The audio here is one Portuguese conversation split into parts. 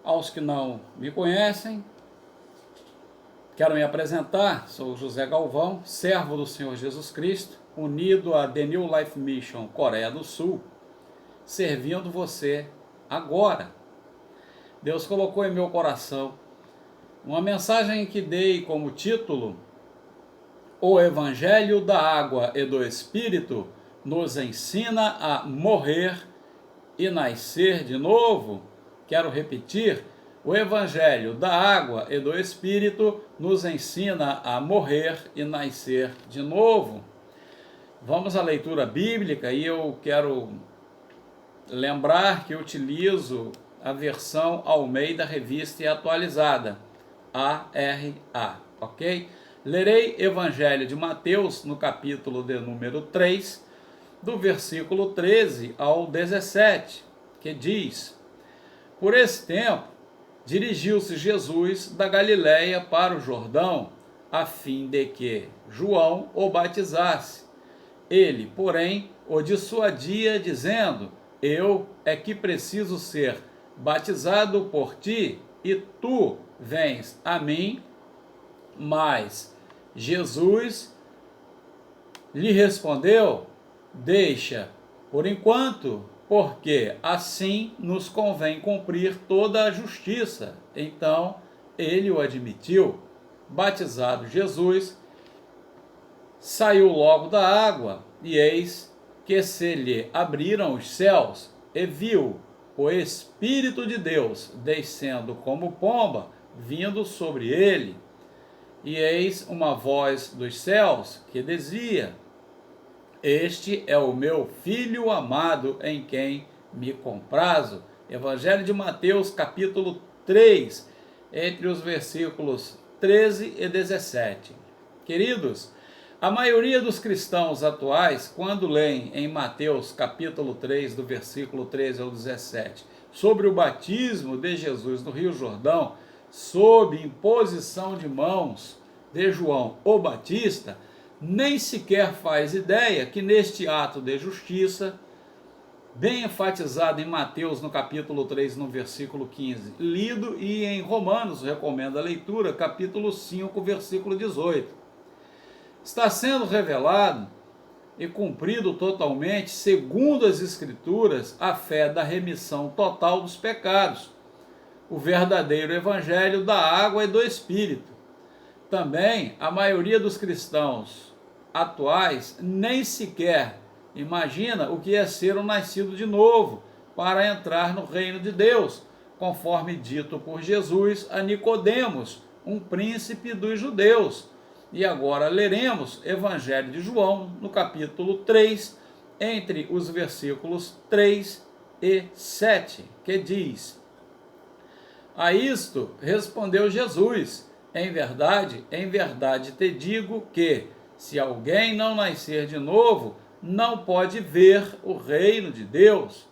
Aos que não me conhecem, quero me apresentar. Sou José Galvão, servo do Senhor Jesus Cristo, unido à The New Life Mission Coreia do Sul, servindo você agora. Deus colocou em meu coração uma mensagem que dei como título: O Evangelho da Água e do Espírito nos ensina a morrer e nascer de novo. Quero repetir: o Evangelho da Água e do Espírito nos ensina a morrer e nascer de novo. Vamos à leitura bíblica e eu quero lembrar que eu utilizo a versão Almeida Revista e Atualizada, ARA, ok? Lerei Evangelho de Mateus no capítulo de número 3, do versículo 13 ao 17, que diz: Por esse tempo, dirigiu-se Jesus da Galiléia para o Jordão, a fim de que João o batizasse. Ele, porém, o dissuadia, dizendo: Eu é que preciso ser batizado por ti, e tu vens a mim. Mas Jesus lhe respondeu: Deixa, por enquanto, porque assim nos convém cumprir toda a justiça. Então ele o admitiu. Batizado Jesus, saiu logo da água, e eis que se lhe abriram os céus, e viu o Espírito de Deus descendo como pomba, vindo sobre ele. E eis uma voz dos céus que dizia: Este é o meu Filho amado, em quem me comprazo. Evangelho de Mateus, capítulo 3, entre os versículos 13 e 17. Queridos, a maioria dos cristãos atuais, quando leem em Mateus, capítulo 3, do versículo 13 ao 17, sobre o batismo de Jesus no Rio Jordão, sob imposição de mãos de João o Batista, nem sequer faz ideia que neste ato de justiça, bem enfatizado em Mateus no capítulo 3, no versículo 15, lido, e em Romanos, recomendo a leitura, capítulo 5, versículo 18, está sendo revelado e cumprido totalmente, segundo as Escrituras, a fé da remissão total dos pecados, o verdadeiro Evangelho da água e do Espírito. Também a maioria dos cristãos atuais nem sequer imagina o que é ser um nascido de novo para entrar no reino de Deus, conforme dito por Jesus a Nicodemos, um príncipe dos judeus. E agora leremos Evangelho de João, no capítulo 3, entre os versículos 3 e 7, que diz: A isto respondeu Jesus: em verdade te digo que, se alguém não nascer de novo, não pode ver o reino de Deus.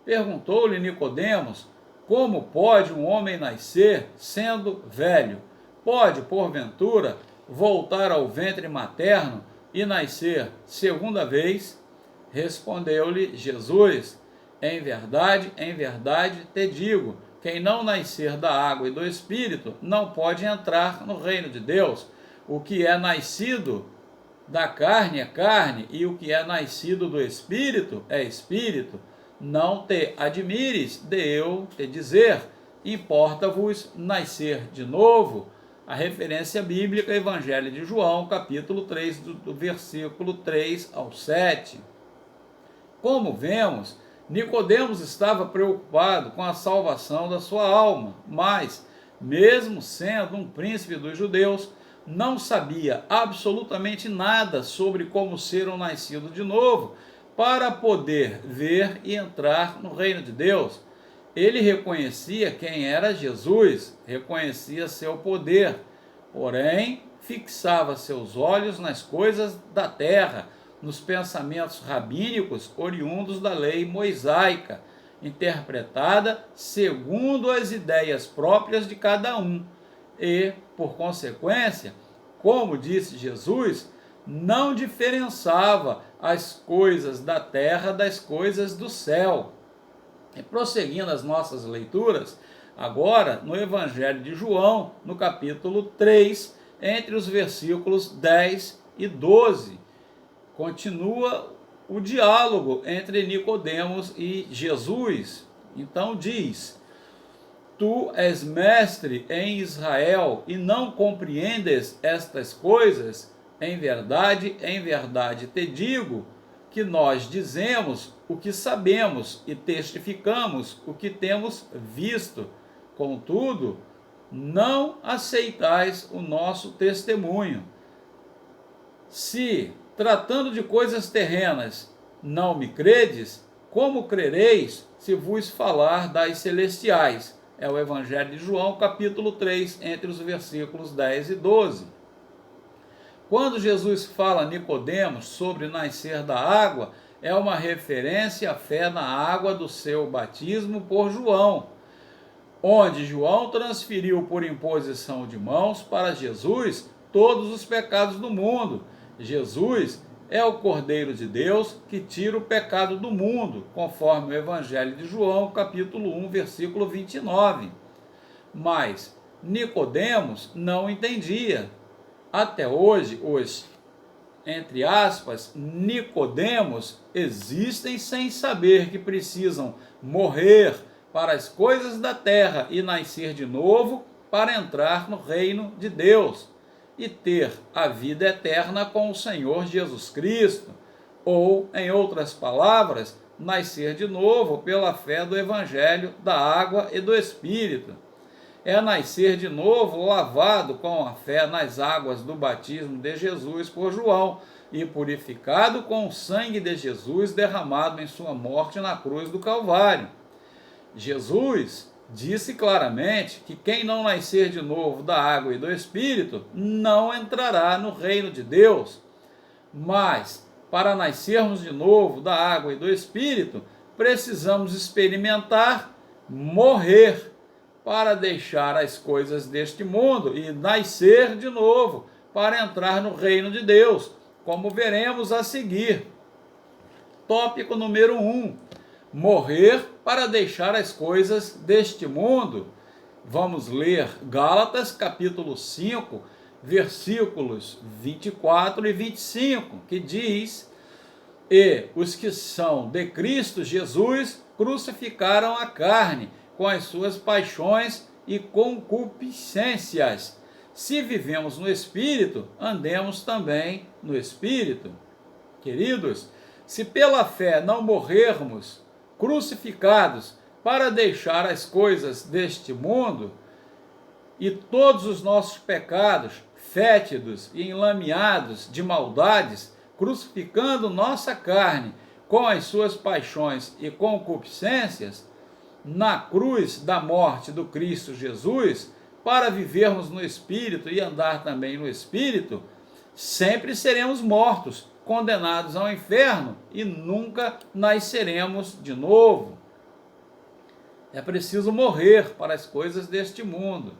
Perguntou-lhe Nicodemos: Como pode um homem nascer sendo velho? Pode, porventura, voltar ao ventre materno e nascer segunda vez? Respondeu-lhe Jesus: em verdade te digo, quem não nascer da água e do Espírito não pode entrar no reino de Deus. O que é nascido da carne é carne, e o que é nascido do Espírito é Espírito. Não te admires de eu te dizer: importa-vos nascer de novo. A referência bíblica, Evangelho de João, capítulo 3, do versículo 3 ao 7. Como vemos, Nicodemos estava preocupado com a salvação da sua alma, mas, mesmo sendo um príncipe dos judeus, não sabia absolutamente nada sobre como ser um nascido de novo para poder ver e entrar no reino de Deus. Ele reconhecia quem era Jesus, reconhecia seu poder, porém fixava seus olhos nas coisas da terra, nos pensamentos rabínicos oriundos da lei mosaica, interpretada segundo as ideias próprias de cada um, e, por consequência, como disse Jesus, não diferenciava as coisas da terra das coisas do céu. E prosseguindo as nossas leituras, Agora, no Evangelho de João, no capítulo 3, entre os versículos 10 e 12, continua o diálogo entre Nicodemos e Jesus. Então diz: Tu és mestre em Israel e não compreendes estas coisas? Em verdade te digo que nós dizemos o que sabemos e testificamos o que temos visto. Contudo, não aceitais o nosso testemunho. Se, tratando de coisas terrenas, não me credes, como crereis se vos falar das celestiais? É o Evangelho de João, capítulo 3, entre os versículos 10 e 12. Quando Jesus fala a Nicodemos sobre nascer da água, é uma referência à fé na água do seu batismo por João, onde João transferiu por imposição de mãos para Jesus todos os pecados do mundo. Jesus é o Cordeiro de Deus que tira o pecado do mundo, conforme o Evangelho de João, capítulo 1, versículo 29. Mas Nicodemos não entendia. Até hoje, os, entre aspas, Nicodemos existem sem saber que precisam morrer para as coisas da terra e nascer de novo para entrar no reino de Deus e ter a vida eterna com o Senhor Jesus Cristo, ou, em outras palavras, nascer de novo pela fé do Evangelho da água e do Espírito. É nascer de novo lavado com a fé nas águas do batismo de Jesus por João e purificado com o sangue de Jesus derramado em sua morte na cruz do Calvário. Jesus disse claramente que quem não nascer de novo da água e do Espírito não entrará no reino de Deus. Mas, para nascermos de novo da água e do Espírito, precisamos experimentar morrer para deixar as coisas deste mundo e nascer de novo para entrar no reino de Deus, como veremos a seguir. Tópico número 1. Morrer para deixar as coisas deste mundo. Vamos ler Gálatas capítulo 5, versículos 24 e 25, que diz: E os que são de Cristo Jesus crucificaram a carne com as suas paixões e concupiscências. Se vivemos no Espírito, andemos também no Espírito. Queridos, se pela fé não morrermos crucificados para deixar as coisas deste mundo, e todos os nossos pecados fétidos e enlameados de maldades, crucificando nossa carne com as suas paixões e concupiscências, na cruz da morte do Cristo Jesus, para vivermos no Espírito e andar também no Espírito, sempre seremos mortos, condenados ao inferno e nunca nasceremos de novo. É preciso morrer para as coisas deste mundo.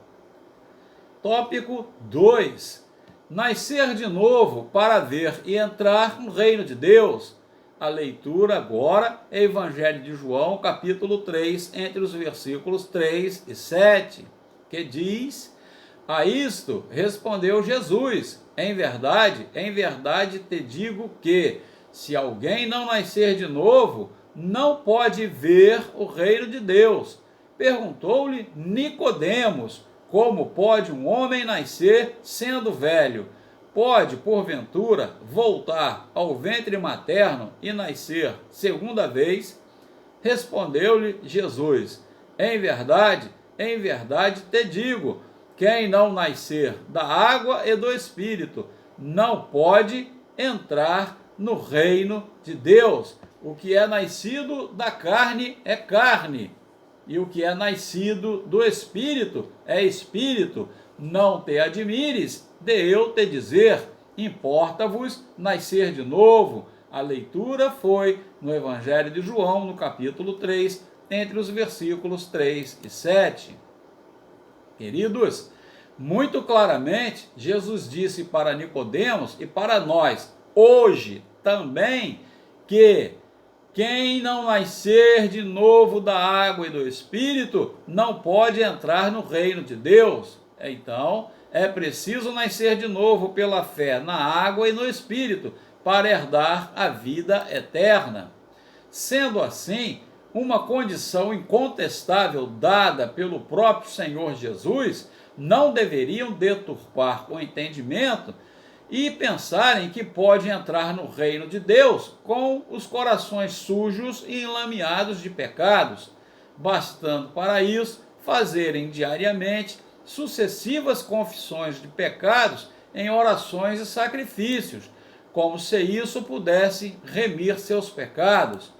Tópico 2. Nascer de novo para ver e entrar no reino de Deus. A leitura agora é Evangelho de João, capítulo 3, entre os versículos 3 e 7, que diz: A isto respondeu Jesus: em verdade te digo que, se alguém não nascer de novo, não pode ver o reino de Deus. Perguntou-lhe Nicodemos: como pode um homem nascer sendo velho? Pode, porventura, voltar ao ventre materno e nascer segunda vez? Respondeu-lhe Jesus: em verdade te digo, quem não nascer da água e do Espírito não pode entrar no reino de Deus. O que é nascido da carne é carne, e o que é nascido do Espírito é espírito. Não te admires de eu te dizer, importa-vos nascer de novo. A leitura foi no Evangelho de João, no capítulo 3, entre os versículos 3 e 7. Queridos, muito claramente, Jesus disse para Nicodemos e para nós, hoje também, que Quem não nascer de novo da água e do Espírito não pode entrar no reino de Deus. Então, é preciso nascer de novo pela fé na água e no Espírito para herdar a vida eterna. Sendo assim, uma condição incontestável dada pelo próprio Senhor Jesus, não deveriam deturpar o entendimento e pensarem que pode entrar no reino de Deus com os corações sujos e enlameados de pecados, bastando para isso fazerem diariamente sucessivas confissões de pecados em orações e sacrifícios, como se isso pudesse remir seus pecados.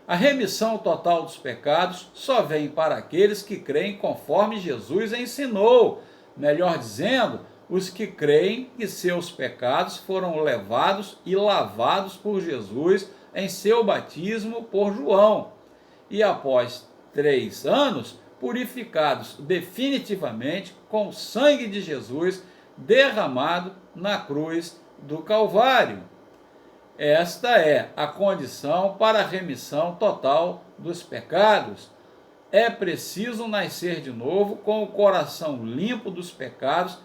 A remissão total dos pecados só vem para aqueles que creem conforme Jesus ensinou, melhor dizendo, os que creem que seus pecados foram levados e lavados por Jesus em seu batismo por João, e após 3 anos, purificados definitivamente com o sangue de Jesus derramado na cruz do Calvário. Esta é a condição para a remissão total dos pecados. É preciso nascer de novo com o coração limpo dos pecados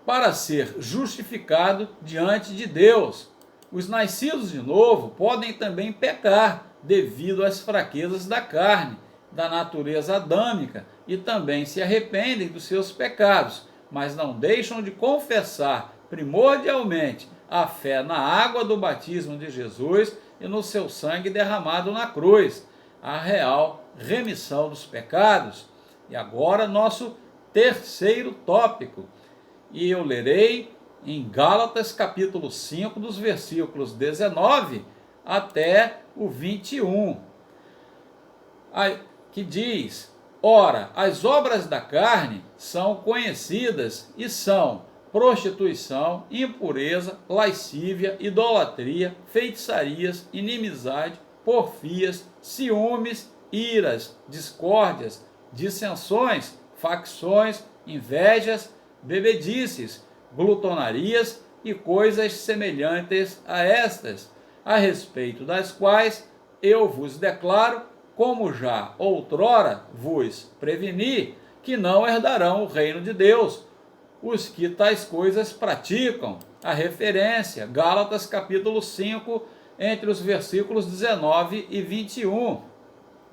para ser justificado diante de Deus. Os nascidos de novo podem também pecar devido às fraquezas da carne, da natureza adâmica, e também se arrependem dos seus pecados, mas não deixam de confessar primordialmente a fé na água do batismo de Jesus e no seu sangue derramado na cruz, a real remissão dos pecados. E agora nosso terceiro tópico, e eu lerei em Gálatas capítulo 5, dos versículos 19 até o 21, que diz: ora, as obras da carne são conhecidas e são prostituição, impureza, lascívia, idolatria, feitiçarias, inimizade, porfias, ciúmes, iras, discórdias, dissensões, facções, invejas, bebedices, glutonarias e coisas semelhantes a estas, a respeito das quais eu vos declaro, como já outrora vos preveni, que não herdarão o reino de Deus os que tais coisas praticam. A referência, Gálatas capítulo 5, entre os versículos 19 e 21.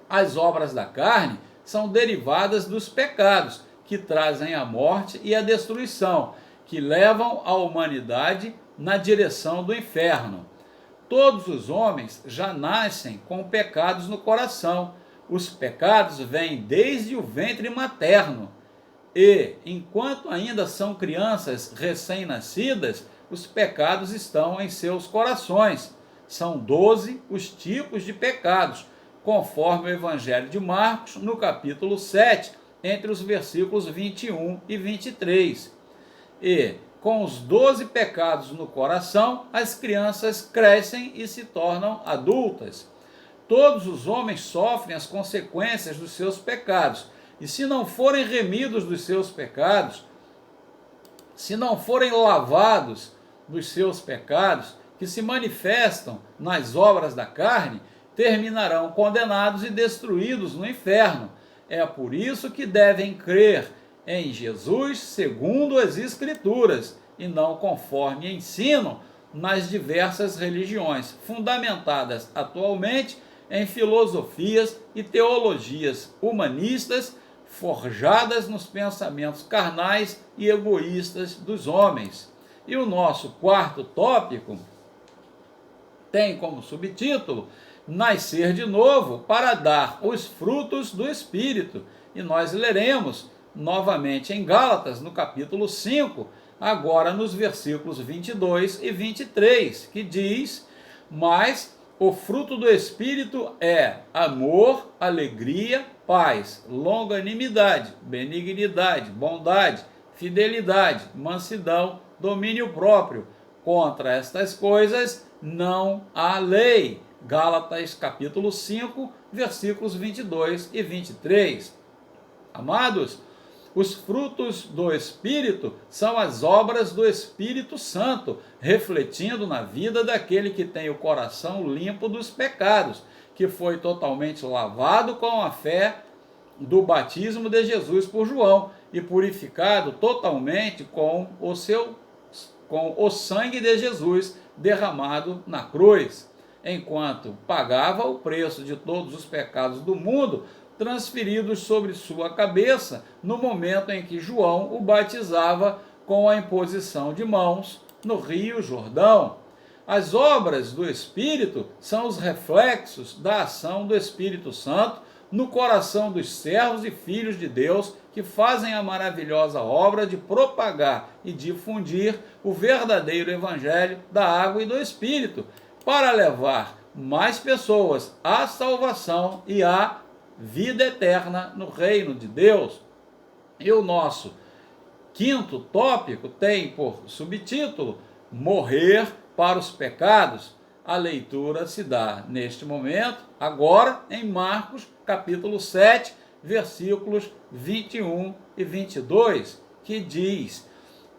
As obras da carne são derivadas dos pecados, que trazem a morte e a destruição, que levam a humanidade na direção do inferno. Todos os homens já nascem com pecados no coração. Os pecados vêm desde o ventre materno. E, enquanto ainda são crianças recém-nascidas, os pecados estão em seus corações. São 12 os tipos de pecados, conforme o Evangelho de Marcos, no capítulo 7, entre os versículos 21 e 23. E, com os 12 pecados no coração, as crianças crescem e se tornam adultas. Todos os homens sofrem as consequências dos seus pecados, e se não forem remidos dos seus pecados, se não forem lavados dos seus pecados, que se manifestam nas obras da carne, terminarão condenados e destruídos no inferno. É por isso que devem crer em Jesus segundo as Escrituras, e não conforme ensinam nas diversas religiões, fundamentadas atualmente em filosofias e teologias humanistas, forjadas nos pensamentos carnais e egoístas dos homens. E o nosso quarto tópico tem como subtítulo Nascer de novo para dar os frutos do Espírito. E nós leremos novamente em Gálatas, no capítulo 5, agora nos versículos 22 e 23, que diz: mas o fruto do Espírito é amor, alegria, paz, longanimidade, benignidade, bondade, fidelidade, mansidão, domínio próprio. Contra estas coisas não há lei. Gálatas capítulo 5, versículos 22 e 23. Amados, Os frutos do Espírito são as obras do Espírito Santo, refletindo na vida daquele que tem o coração limpo dos pecados, que foi totalmente lavado com a fé do batismo de Jesus por João e purificado totalmente com o sangue de Jesus derramado na cruz, enquanto pagava o preço de todos os pecados do mundo, transferidos sobre sua cabeça no momento em que João o batizava com a imposição de mãos no Rio Jordão. As obras do Espírito são os reflexos da ação do Espírito Santo no coração dos servos e filhos de Deus que fazem a maravilhosa obra de propagar e difundir o verdadeiro evangelho da água e do Espírito, para levar mais pessoas à salvação e à vida eterna no reino de Deus. E o nosso quinto tópico tem por subtítulo Morrer para os pecados. A leitura se dá neste momento, agora, em Marcos, capítulo 7, versículos 21 e 22, que diz: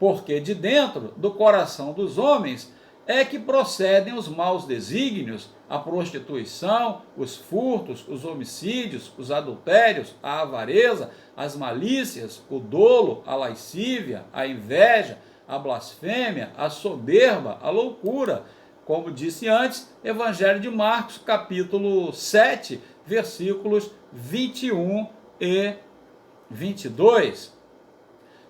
porque de dentro do coração dos homens é que procedem os maus desígnios, a prostituição, os furtos, os homicídios, os adultérios, a avareza, as malícias, o dolo, a lascívia, a inveja, a blasfêmia, a soberba, a loucura. Como disse antes, Evangelho de Marcos, capítulo 7, versículos 21 e 22.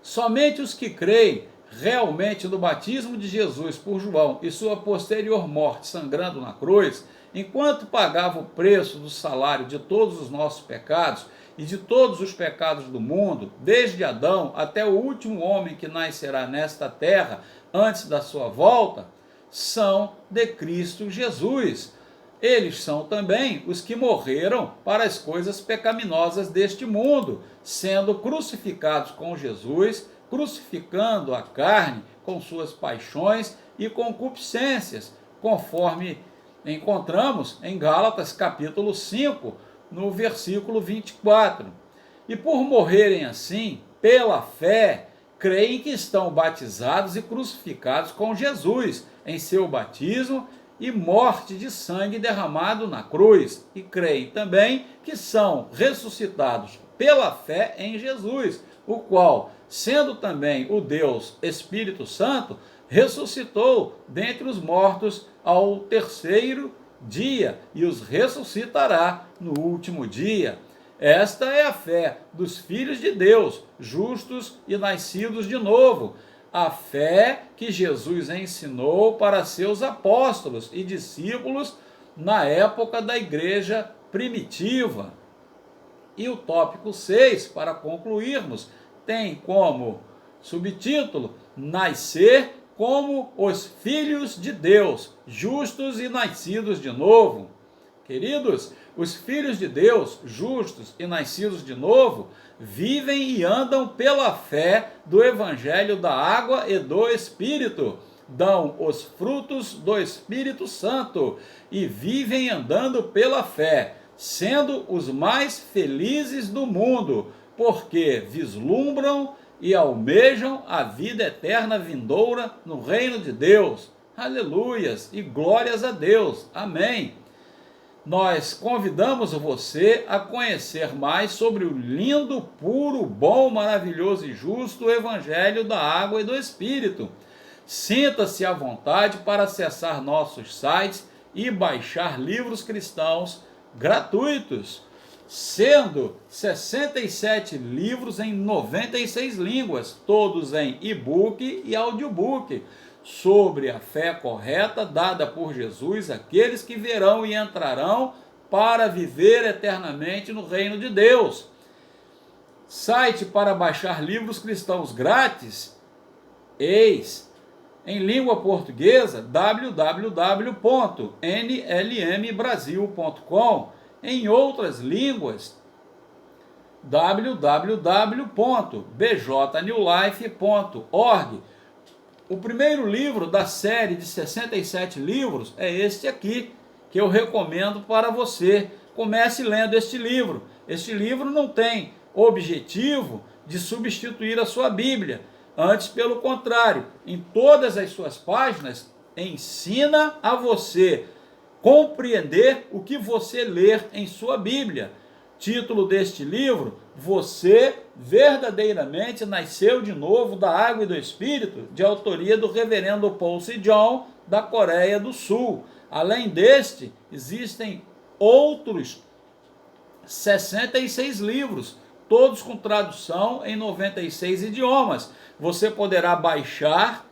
Somente os que creem realmente no batismo de Jesus por João e sua posterior morte sangrando na cruz, enquanto pagava o preço do salário de todos os nossos pecados e de todos os pecados do mundo, desde Adão até o último homem que nascerá nesta terra antes da sua volta, são de Cristo Jesus. Eles são também os que morreram para as coisas pecaminosas deste mundo, sendo crucificados com Jesus, crucificando a carne com suas paixões e concupiscências, conforme encontramos em Gálatas capítulo 5, no versículo 24. E por morrerem assim, pela fé, creem que estão batizados e crucificados com Jesus em seu batismo e morte de sangue derramado na cruz, e creem também que são ressuscitados pela fé em Jesus, o qual, sendo também o Deus Espírito Santo, ressuscitou dentre os mortos ao terceiro dia e os ressuscitará no último dia. Esta é a fé dos filhos de Deus, justos e nascidos de novo, a fé que Jesus ensinou para seus apóstolos e discípulos na época da igreja primitiva. E o tópico 6, para concluirmos, tem como subtítulo Nascer como os filhos de Deus, justos e nascidos de novo. Queridos, os filhos de Deus, justos e nascidos de novo, vivem e andam pela fé do Evangelho da água e do Espírito, dão os frutos do Espírito Santo e vivem andando pela fé, sendo os mais felizes do mundo, porque vislumbram e almejam a vida eterna vindoura no reino de Deus. Aleluias e glórias a Deus. Amém. Nós convidamos você a conhecer mais sobre o lindo, puro, bom, maravilhoso e justo Evangelho da água e do Espírito. Sinta-se à vontade para acessar nossos sites e baixar livros cristãos gratuitos, sendo 67 livros em 96 línguas, todos em e-book e audiobook, sobre a fé correta dada por Jesus àqueles que verão e entrarão para viver eternamente no reino de Deus. Site para baixar livros cristãos grátis, eis, em língua portuguesa, www.nlmbrasil.com, em outras línguas, www.bjnewlife.org. O primeiro livro da série de 67 livros é este aqui, que eu recomendo para você. Comece lendo este livro. Este livro não tem objetivo de substituir a sua Bíblia. Antes, pelo contrário, em todas as suas páginas, ensina a você compreender o que você ler em sua Bíblia. Título deste livro: Você verdadeiramente nasceu de novo da água e do Espírito, de autoria do reverendo Paul Sejong, da Coreia do Sul. Além deste, existem outros 66 livros, todos com tradução em 96 idiomas. Você poderá baixar,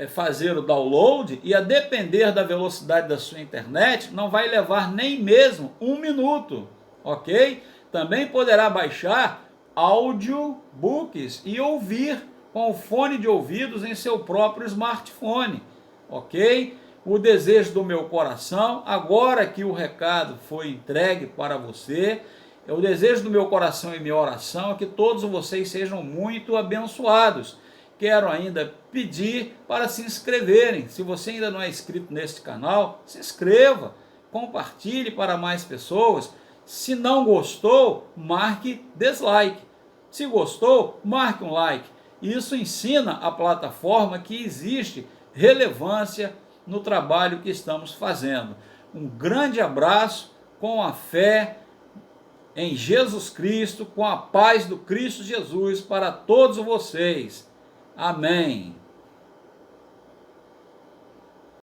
fazer o download, e a depender da velocidade da sua internet, não vai levar nem mesmo 1 minuto, ok? Também poderá baixar audiobooks e ouvir com o fone de ouvidos em seu próprio smartphone, ok? O desejo do meu coração, agora que o recado foi entregue para você, o desejo do meu coração e minha oração é que todos vocês sejam muito abençoados. Quero ainda pedir para se inscreverem. Se você ainda não é inscrito neste canal, se inscreva, compartilhe para mais pessoas. Se não gostou, marque dislike. Se gostou, marque um like. Isso ensina a plataforma que existe relevância no trabalho que estamos fazendo. Um grande abraço, com a fé em Jesus Cristo, com a paz do Cristo Jesus para todos vocês. Amém.